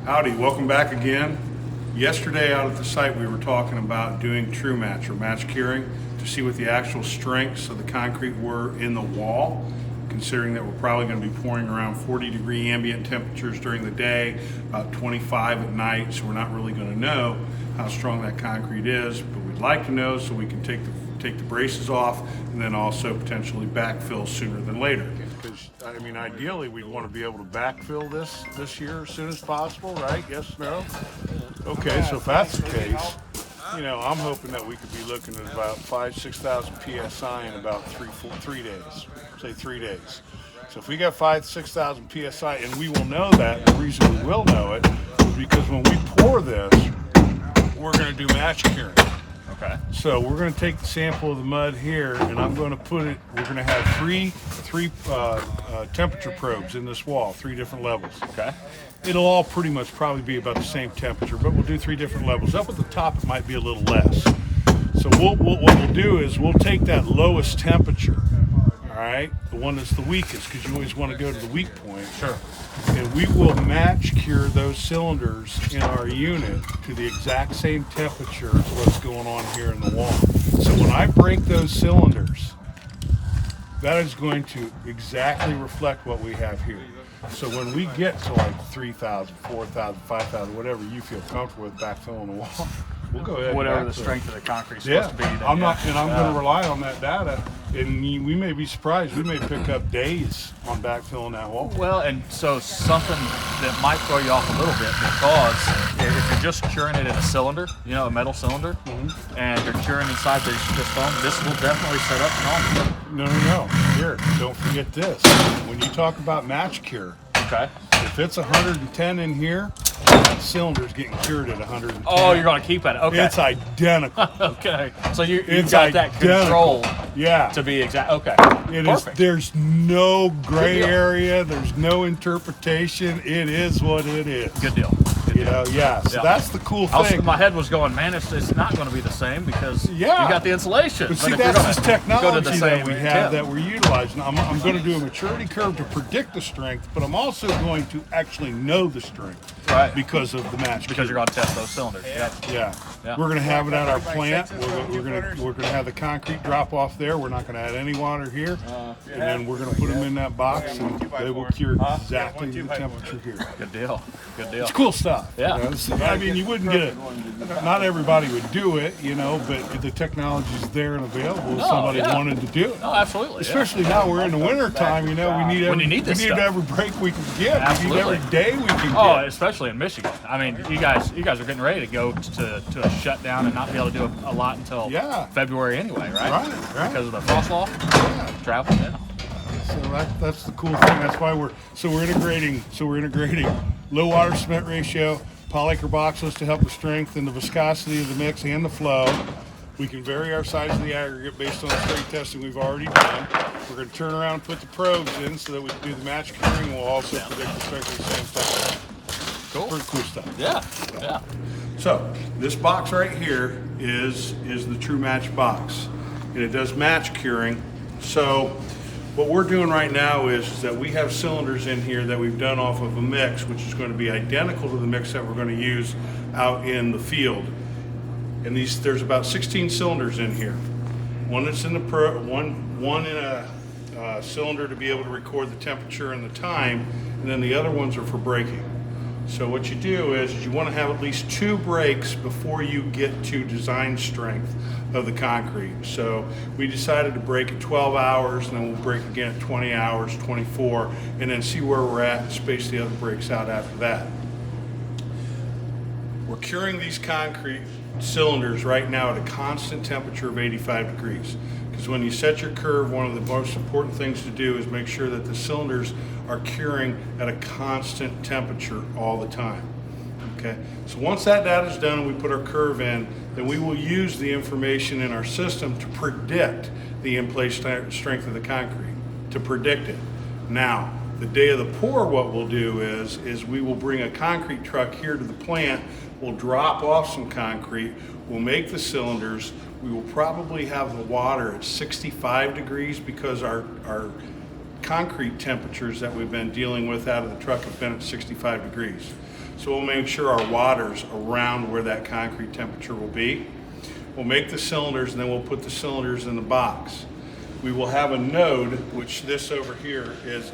Howdy, welcome back again. Yesterday out at the site we were talking about doing Tru-Match or match curing to see what the actual strengths of the concrete were in the wall, considering that we're probably going to be pouring around 40-degree ambient temperatures during the day, about 25 at night, so we're not really going to know how strong that concrete is, but we'd like to know so we can take the braces off and then also potentially backfill sooner than later. Because, I mean, ideally we'd want to be able to backfill this year as soon as possible, right? Yes, no? Okay, so if that's the case, you know, I'm hoping that we could be looking at about 5,000-6,000 PSI in about 3 days, say 3 days. So if we got 5,000-6,000 PSI, and we will know that, the reason we will know it is because when we pour this, we're going to do match curing. Okay. So we're going to take the sample of the mud here, and I'm going to put it. We're going to have three temperature probes in this wall, 3 different levels. Okay. It'll all pretty much probably be about the same temperature, but we'll do 3 different levels. Up at the top, it might be a little less. So what we'll do is we'll take that lowest temperature, all right, the one that's the weakest, because you always want to go to the weak point. Sure. And we will match cure those cylinders in our unit to the exact same temperature as what's going on here in the wall. So when I break those cylinders, that is going to exactly reflect what we have here. So when we get to like 3,000, 4,000, 5,000, whatever you feel comfortable with backfilling the wall, we'll go ahead. Whatever and the backfill. strength of the concrete is supposed to be. Then, I'm going to rely on that data, and we may be surprised. We may pick up days on backfilling that wall. Well, and so something that might throw you off a little bit, because if you're just curing it in a cylinder, you know, a metal cylinder, and you're curing inside this foam, this will definitely set up normal. No. Here, don't forget this. When you talk about match cure, Okay. if it's 110 in here, that cylinder's getting cured at 110. Oh, you're going to keep it. Okay. It's identical. Okay. So you've It's got that identical. control Yeah. to be exact. Okay. It is. Perfect. There's no gray Good deal. area. There's no interpretation. It is what it is. Good deal. Good You deal. know, yeah. So Yeah. that's the cool thing. My head was going, man, it's not going to be the same because Yeah. you got the insulation. But see, if you're that's gonna this go to the technology that same we have tip. that we're utilizing. I'm going to do a maturity curve to predict the strength, but I'm also going to actually know the strength, Right. because of the match. Because you're going to test those cylinders. Yeah. Yeah. Yeah. We're going to have it at our plant. We're going to have the concrete drop off there. We're not going to add any water here, and then we're going to put them in that box, and they will cure exactly the temperature here. Good deal. Good deal. It's cool stuff. Yeah. You know? I mean, you wouldn't get it. Not everybody would do it, you know, but the technology's there and available if somebody wanted to do it. No, absolutely. Especially now we're in the winter time, you know, we need When you need this stuff. every break we can get. Absolutely. We need every day we can Oh, get. especially in Michigan. I mean, you guys are getting ready to go to a shutdown and not be able to do a lot until February anyway, right? Right. Because of the frost law, Yeah. travel. Yeah. So that's the cool thing. That's why we're integrating low water cement ratio, polycarboxylate to help the strength and the viscosity of the mix and the flow. We can vary our size of the aggregate based on the strength testing we've already done. We're going to turn around and put the probes in so that we can do the match curing, and we'll also predict the strength of the same temperature. Cool. Pretty cool stuff. Yeah. So this box right here is the Tru-Match box, and it does match curing. So what we're doing right now is that we have cylinders in here that we've done off of a mix, which is going to be identical to the mix that we're going to use out in the field. And there's about 16 cylinders in here. One that's in the one in a cylinder to be able to record the temperature and the time, and then the other ones are for braking. So what you do is you want to have at least 2 breaks before you get to design strength of the concrete. So we decided to break at 12 hours, and then we'll break again at 20 hours, 24, and then see where we're at and space the other breaks out after that. We're curing these concrete cylinders right now at a constant temperature of 85 degrees. Because when you set your curve, one of the most important things to do is make sure that the cylinders are curing at a constant temperature all the time. Okay, so once that data is done and we put our curve in, then we will use the information in our system to predict the in-place strength of the concrete, to predict it. Now, the day of the pour, what we'll do is we will bring a concrete truck here to the plant. We'll drop off some concrete. We'll make the cylinders. We will probably have the water at 65 degrees because our concrete temperatures that we've been dealing with out of the truck have been at 65 degrees. So we'll make sure our water's around where that concrete temperature will be. We'll make the cylinders, and then we'll put the cylinders in the box. We will have a node, which this over here is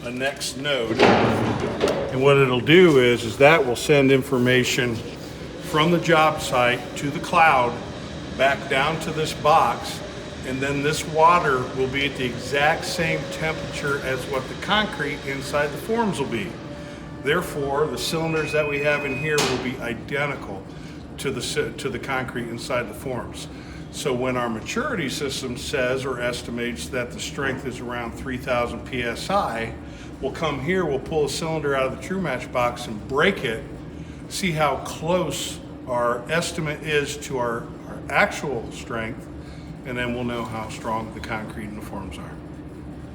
a next node. And what it'll do is that will send information from the job site to the cloud, back down to this box, and then this water will be at the exact same temperature as what the concrete inside the forms will be. Therefore, the cylinders that we have in here will be identical to the concrete inside the forms. So when our maturity system says or estimates that the strength is around 3,000 PSI, we'll come here, we'll pull a cylinder out of the Tru-Match box and break it, see how close our estimate is to our actual strength, and then we'll know how strong the concrete and the forms are.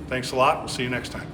Thanks a lot. We'll see you next time.